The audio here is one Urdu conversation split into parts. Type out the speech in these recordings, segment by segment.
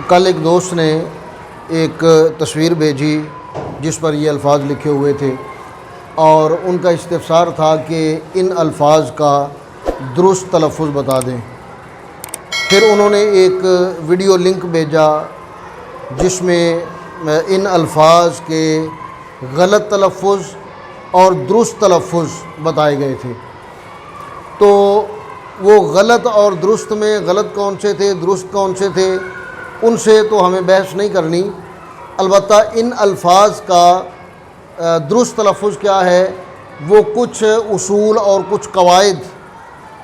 کل ایک دوست نے ایک تصویر بھیجی جس پر یہ الفاظ لکھے ہوئے تھے اور ان کا استفسار تھا کہ ان الفاظ کا درست تلفظ بتا دیں۔ پھر انہوں نے ایک ویڈیو لنک بھیجا جس میں ان الفاظ کے غلط تلفظ اور درست تلفظ بتائے گئے تھے۔ تو وہ غلط اور درست میں غلط کون سے تھے، درست کون سے تھے، ان سے تو ہمیں بحث نہیں کرنی، البتہ ان الفاظ کا درست تلفظ کیا ہے وہ کچھ اصول اور کچھ قواعد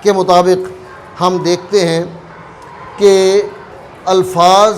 کے مطابق ہم دیکھتے ہیں کہ الفاظ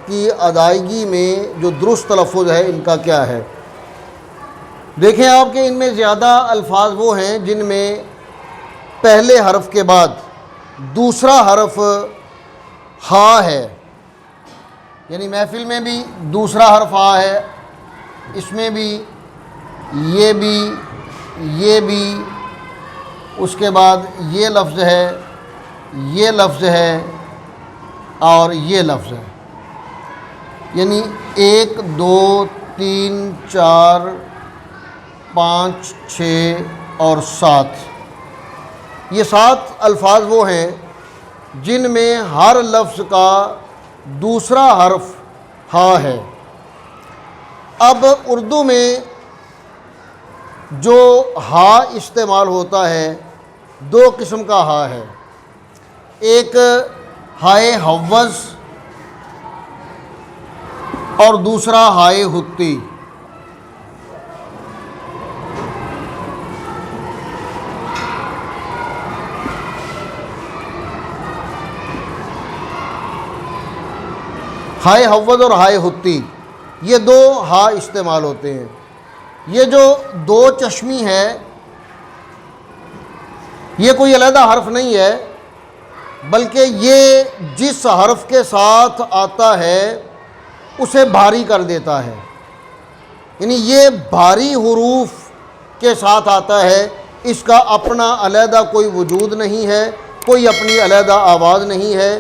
کی ادائیگی میں جو درست تلفظ ہے ان کا کیا ہے۔ دیکھیں آپ کہ ان میں زیادہ الفاظ وہ ہیں جن میں پہلے حرف کے بعد دوسرا حرف ہا ہے، یعنی محفل میں بھی دوسرا حرف ہا ہے، اس میں بھی، یہ بھی، اس کے بعد یہ لفظ ہے، یہ لفظ ہے اور یہ لفظ ہے، یعنی 1 2 3 4 5 6 اور 7، یہ 7 الفاظ وہ ہیں جن میں ہر لفظ کا دوسرا حرف ہا ہے۔ اب اردو میں جو ہا استعمال ہوتا ہے 2 قسم کا ہا ہے، ایک ہائے حوض اور دوسرا ہائے حتی۔ ہائے حوض اور ہائے حتی، یہ 2 ہا استعمال ہوتے ہیں۔ یہ جو 2 چشمی ہے یہ کوئی علیحدہ حرف نہیں ہے، بلکہ یہ جس حرف کے ساتھ آتا ہے اسے بھاری کر دیتا ہے، یعنی یہ بھاری حروف کے ساتھ آتا ہے، اس کا اپنا علیحدہ کوئی وجود نہیں ہے، کوئی اپنی علیحدہ آواز نہیں ہے۔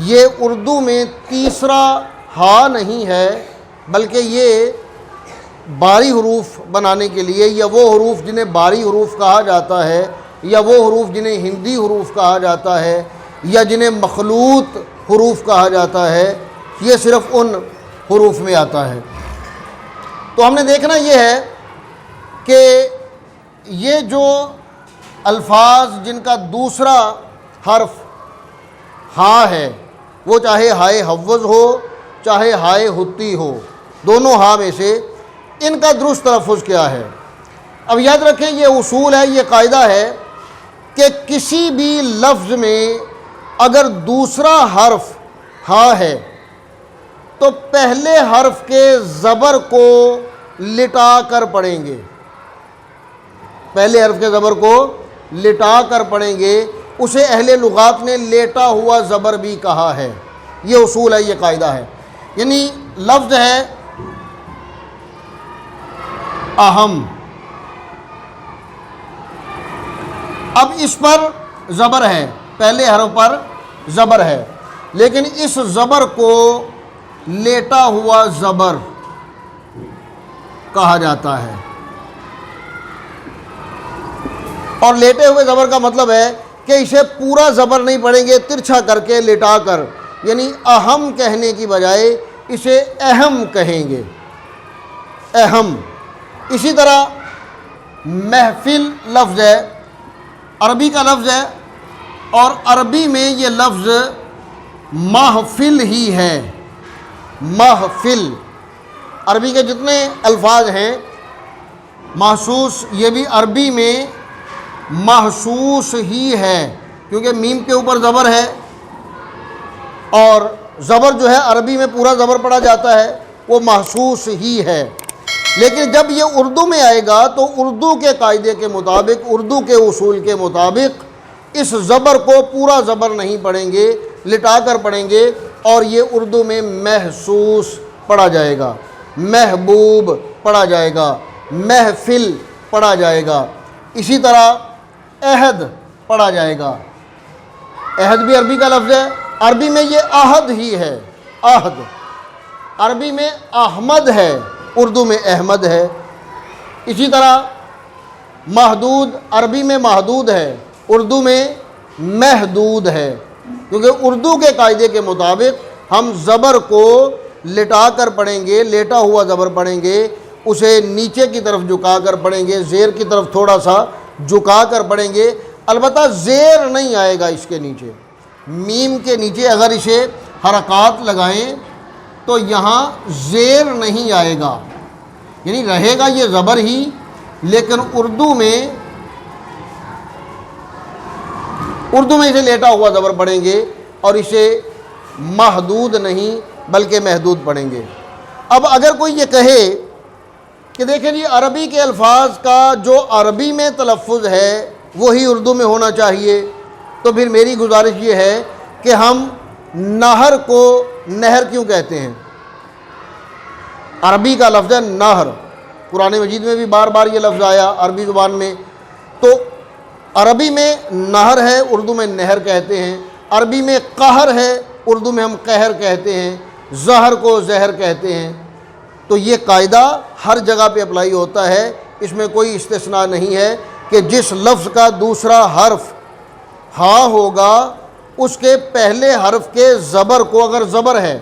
یہ اردو میں تیسرا ہا نہیں ہے، بلکہ یہ بھاری حروف بنانے کے لیے، یا وہ حروف جنہیں بھاری حروف کہا جاتا ہے، یا وہ حروف جنہیں ہندی حروف کہا جاتا ہے، یا جنہیں مخلوط حروف کہا جاتا ہے، یہ صرف ان حروف میں آتا ہے۔ تو ہم نے دیکھنا یہ ہے کہ یہ جو الفاظ جن کا دوسرا حرف ہا ہے، وہ چاہے ہائے حوض ہو چاہے ہائے حتی ہو، دونوں ہا میں سے ان کا درست تلفظ کیا ہے۔ اب یاد رکھیں یہ اصول ہے، یہ قاعدہ ہے کہ کسی بھی لفظ میں اگر دوسرا حرف ہا ہے تو پہلے حرف کے زبر کو لٹا کر پڑھیں گے، پہلے حرف کے زبر کو لٹا کر پڑھیں گے، اسے اہل لغات نے لیٹا ہوا زبر بھی کہا ہے۔ یہ اصول ہے، یہ قاعدہ ہے۔ یعنی لفظ ہے اہم، اب اس پر زبر ہے، پہلے حرف پر زبر ہے، لیکن اس زبر کو لیٹا ہوا زبر کہا جاتا ہے، اور لیٹے ہوئے زبر کا مطلب ہے کہ اسے پورا زبر نہیں پڑھیں گے، ترچھا کر کے لٹا کر، یعنی اہم کہنے کی بجائے اسے اہم کہیں گے، اہم۔ اسی طرح محفل لفظ ہے، عربی کا لفظ ہے، اور عربی میں یہ لفظ محفل ہی ہے، محفل۔ عربی کے جتنے الفاظ ہیں محسوس، یہ بھی عربی میں محسوس ہی ہے، کیونکہ میم کے اوپر زبر ہے، اور زبر جو ہے عربی میں پورا زبر پڑھا جاتا ہے، وہ محسوس ہی ہے۔ لیکن جب یہ اردو میں آئے گا تو اردو کے قاعدے کے مطابق، اردو کے اصول کے مطابق اس زبر کو پورا زبر نہیں پڑھیں گے، لٹا کر پڑھیں گے، اور یہ اردو میں محسوس پڑھا جائے گا، محبوب پڑھا جائے گا، محفل پڑھا جائے گا۔ اسی طرح عہد پڑھا جائے گا، عہد بھی عربی کا لفظ ہے، عربی میں یہ عہد ہی ہے، عہد، عربی میں احمد ہے، اردو میں احمد ہے۔ اسی طرح محدود، عربی میں محدود ہے، اردو میں محدود ہے، کیونکہ اردو کے قاعدے کے مطابق ہم زبر کو لٹا کر پڑھیں گے، لیٹا ہوا زبر پڑھیں گے، اسے نیچے کی طرف جھکا کر پڑھیں گے، زیر کی طرف تھوڑا سا جھکا کر پڑھیں گے، البتہ زیر نہیں آئے گا اس کے نیچے۔ میم کے نیچے اگر اسے حرکات لگائیں تو یہاں زیر نہیں آئے گا، یعنی رہے گا یہ زبر ہی، لیکن اردو میں اسے لیٹا ہوا زبر پڑھیں گے اور اسے محدود نہیں بلکہ محدود پڑھیں گے۔ اب اگر کوئی یہ کہے کہ دیکھیں جی عربی کے الفاظ کا جو عربی میں تلفظ ہے وہی اردو میں ہونا چاہیے، تو پھر میری گزارش یہ ہے کہ ہم نہر کو نہر کیوں کہتے ہیں؟ عربی کا لفظ ہے نہر، قرآن مجید میں بھی بار بار یہ لفظ آیا عربی زبان میں، تو عربی میں نہر ہے، اردو میں نہر کہتے ہیں۔ عربی میں قہر ہے، اردو میں ہم قہر کہتے ہیں، زہر کو زہر کہتے ہیں۔ تو یہ قاعدہ ہر جگہ پہ اپلائی ہوتا ہے، اس میں کوئی استثناء نہیں ہے کہ جس لفظ کا دوسرا حرف ہاں ہوگا اس کے پہلے حرف کے زبر کو، اگر زبر ہے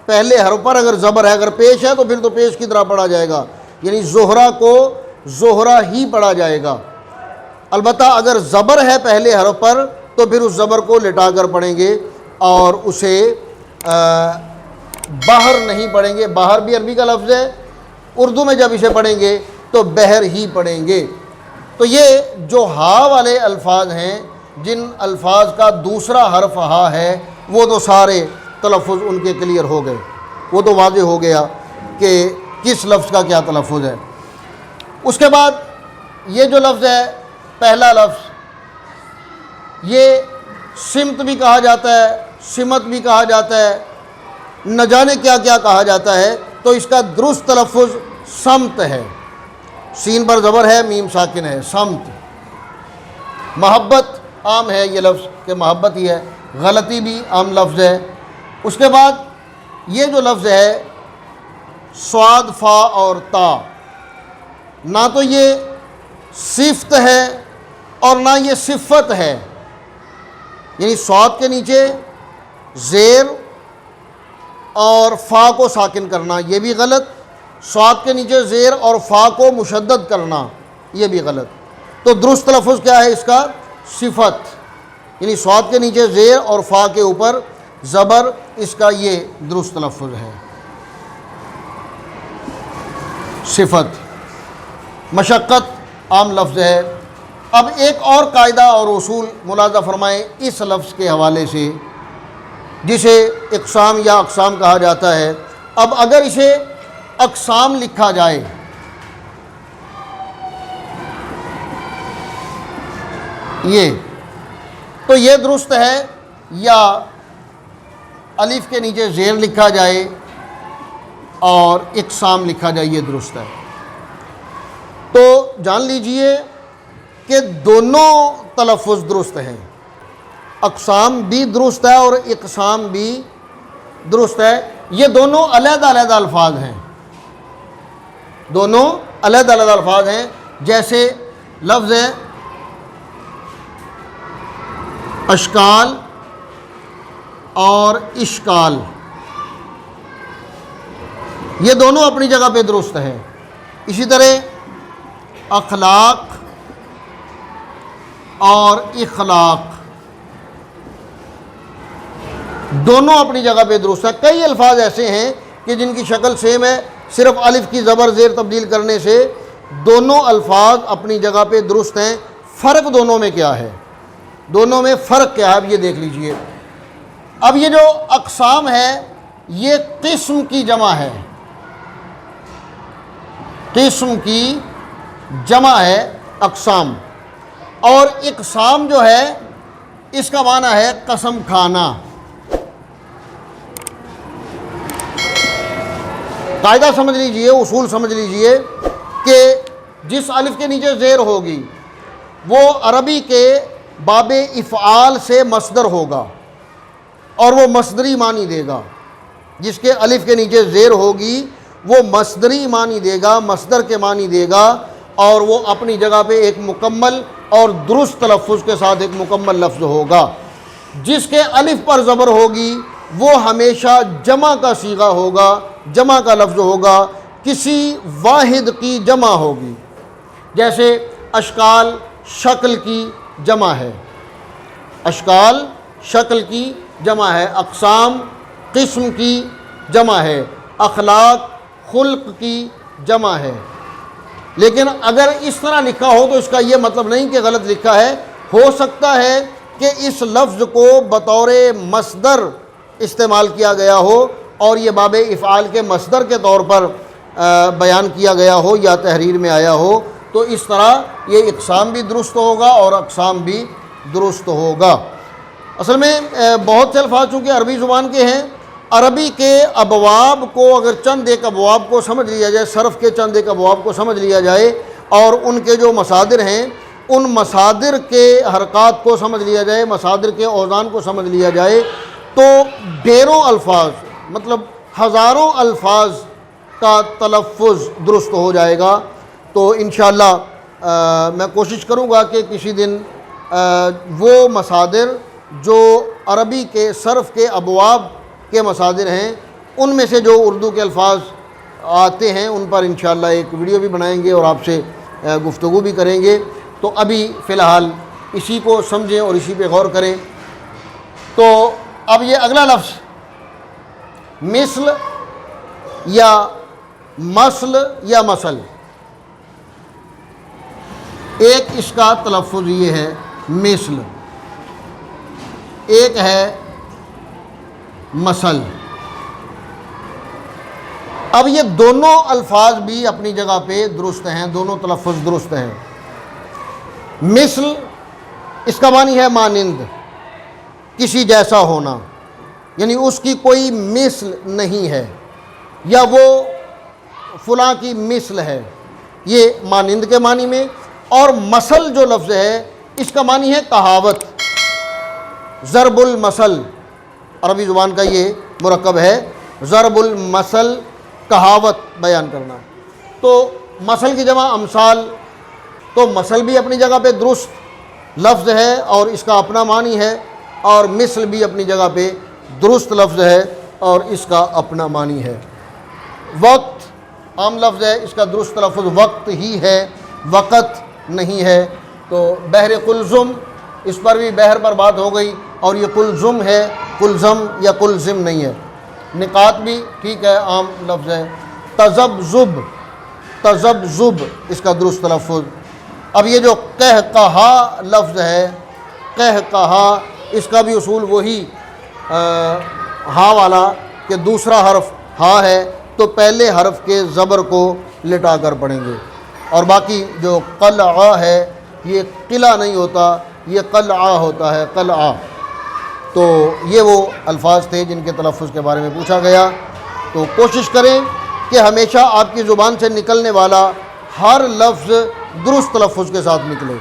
پہلے حرف پر، اگر زبر ہے، اگر پیش ہے تو پھر تو پیش کی طرح پڑھا جائے گا، یعنی زہرہ کو زہرہ ہی پڑھا جائے گا۔ البتہ اگر زبر ہے پہلے حرف پر تو پھر اس زبر کو لٹا کر پڑھیں گے اور اسے بحر نہیں پڑھیں گے۔ بحر بھی عربی کا لفظ ہے، اردو میں جب اسے پڑھیں گے تو بحر ہی پڑھیں گے۔ تو یہ جو ہا والے الفاظ ہیں، جن الفاظ کا دوسرا حرف ہا ہے، وہ تو سارے تلفظ ان کے کلیئر ہو گئے، وہ تو واضح ہو گیا کہ کس لفظ کا کیا تلفظ ہے۔ اس کے بعد یہ جو لفظ ہے پہلا لفظ، یہ سمت بھی کہا جاتا ہے، سمت بھی کہا جاتا ہے، نہ جانے کیا کیا کہا جاتا ہے، تو اس کا درست تلفظ سمت ہے، سین پر زبر ہے، میم ساکن ہے، سمت۔ محبت عام ہے یہ لفظ کہ محبت ہی ہے، غلطی بھی عام لفظ ہے۔ اس کے بعد یہ جو لفظ ہے صاد، فا اور تا، نہ تو یہ صفت ہے اور نہ یہ صفت ہے، یعنی صاد کے نیچے زیر اور فا کو ساکن کرنا یہ بھی غلط، صاد کے نیچے زیر اور فا کو مشدد کرنا یہ بھی غلط۔ تو درست تلفظ کیا ہے اس کا؟ صفت، یعنی صاد کے نیچے زیر اور فا کے اوپر زبر، اس کا یہ درست تلفظ ہے، صفت۔ مشقت عام لفظ ہے۔ اب ایک اور قاعدہ اور اصول ملاحظہ فرمائیں اس لفظ کے حوالے سے، جسے اقسام یا اقسام کہا جاتا ہے۔ اب اگر اسے اقسام لکھا جائے، یہ تو یہ درست ہے، یا الف کے نیچے زیر لکھا جائے اور اقسام لکھا جائے، یہ درست ہے۔ تو جان لیجئے کہ دونوں تلفظ درست ہیں، اقسام بھی درست ہے اور اقسام بھی درست ہے۔ یہ دونوں علیحدہ علیحدہ الفاظ ہیں، دونوں علیحدہ علیحدہ الفاظ ہیں۔ جیسے لفظ ہے اشکال اور اشکال، یہ دونوں اپنی جگہ پہ درست ہیں۔ اسی طرح اخلاق اور اخلاق، دونوں اپنی جگہ پہ درست ہیں۔ کئی الفاظ ایسے ہیں کہ جن کی شکل سیم ہے، صرف الف کی زبر زیر تبدیل کرنے سے دونوں الفاظ اپنی جگہ پہ درست ہیں۔ فرق دونوں میں کیا ہے؟ دونوں میں فرق کیا ہے؟ اب یہ دیکھ لیجئے۔ اب یہ جو اقسام ہے یہ قسم کی جمع ہے، قسم کی جمع ہے اقسام، اور اقسام جو ہے اس کا معنی ہے قسم کھانا۔ قاعدہ سمجھ لیجئے، اصول سمجھ لیجئے کہ جس الف کے نیچے زیر ہوگی وہ عربی کے باب افعال سے مصدر ہوگا اور وہ مصدری معنی دے گا، جس کے الف کے نیچے زیر ہوگی وہ مصدری معنی دے گا، مصدر کے معنی دے گا، اور وہ اپنی جگہ پہ ایک مکمل اور درست تلفظ کے ساتھ ایک مکمل لفظ ہوگا۔ جس کے الف پر زبر ہوگی وہ ہمیشہ جمع کا صیغہ ہوگا، جمع کا لفظ ہوگا، کسی واحد کی جمع ہوگی۔ جیسے اشکال شکل کی جمع ہے، اشکال شکل کی جمع ہے، اقسام قسم کی جمع ہے، اخلاق خلق کی جمع ہے۔ لیکن اگر اس طرح لکھا ہو تو اس کا یہ مطلب نہیں کہ غلط لکھا ہے، ہو سکتا ہے کہ اس لفظ کو بطور مصدر استعمال کیا گیا ہو اور یہ باب افعال کے مصدر کے طور پر بیان کیا گیا ہو یا تحریر میں آیا ہو، تو اس طرح یہ اقسام بھی درست ہوگا اور اقسام بھی درست ہوگا۔ اصل میں بہت سے الفاظ چونکہ عربی زبان کے ہیں، عربی کے ابواب کو اگر چند ایک ابواب کو سمجھ لیا جائے، صرف کے چند ایک ابواب کو سمجھ لیا جائے اور ان کے جو مصادر ہیں ان مصادر کے حرکات کو سمجھ لیا جائے، مصادر کے اوزان کو سمجھ لیا جائے، تو ڈھیروں الفاظ مطلب ہزاروں الفاظ کا تلفظ درست ہو جائے گا۔ تو انشاءاللہ میں کوشش کروں گا کہ کسی دن وہ مصادر جو عربی کے صرف کے ابواب کے مصادر ہیں ان میں سے جو اردو کے الفاظ آتے ہیں ان پر انشاءاللہ ایک ویڈیو بھی بنائیں گے اور آپ سے گفتگو بھی کریں گے۔ تو ابھی فی الحال اسی کو سمجھیں اور اسی پہ غور کریں۔ تو اب یہ اگلا لفظ مثل یا مسل یا مسل، ایک اس کا تلفظ یہ ہے مثل، ایک ہے مسل۔ اب یہ دونوں الفاظ بھی اپنی جگہ پہ درست ہیں، دونوں تلفظ درست ہیں۔ مثل اس کا معنی ہے مانند، کسی جیسا ہونا، یعنی اس کی کوئی مثل نہیں ہے، یا وہ فلاں کی مثل ہے، یہ مانند کے معنی میں۔ اور مثل جو لفظ ہے اس کا معنی ہے کہاوت، ضرب المثل، عربی زبان کا یہ مرکب ہے، ضرب المثل، کہاوت بیان کرنا۔ تو مثل کی جمع امثال، تو مثل بھی اپنی جگہ پہ درست لفظ ہے اور اس کا اپنا معنی ہے، اور مثل بھی اپنی جگہ پہ درست لفظ ہے اور اس کا اپنا معنی ہے۔ وقت عام لفظ ہے، اس کا درست لفظ وقت ہی ہے، وقت نہیں ہے۔ تو بحر قلزم، اس پر بھی بحر پر بات ہو گئی، اور یہ قلزم ہے، قلزم یا قلزم نہیں ہے۔ نقات بھی ٹھیک ہے، عام لفظ ہے۔ تذبذب، تذبذب اس کا درست تلفظ۔ اب یہ جو قہقہا لفظ ہے، قہقہا، اس کا بھی اصول وہی ہا والا کہ دوسرا حرف ہا ہے تو پہلے حرف کے زبر کو لٹا کر پڑھیں گے، اور باقی جو قلعہ ہے یہ قلعہ نہیں ہوتا، یہ قلعہ ہوتا ہے، قلعہ۔ تو یہ وہ الفاظ تھے جن کے تلفظ کے بارے میں پوچھا گیا۔ تو کوشش کریں کہ ہمیشہ آپ کی زبان سے نکلنے والا ہر لفظ درست تلفظ کے ساتھ نکلے۔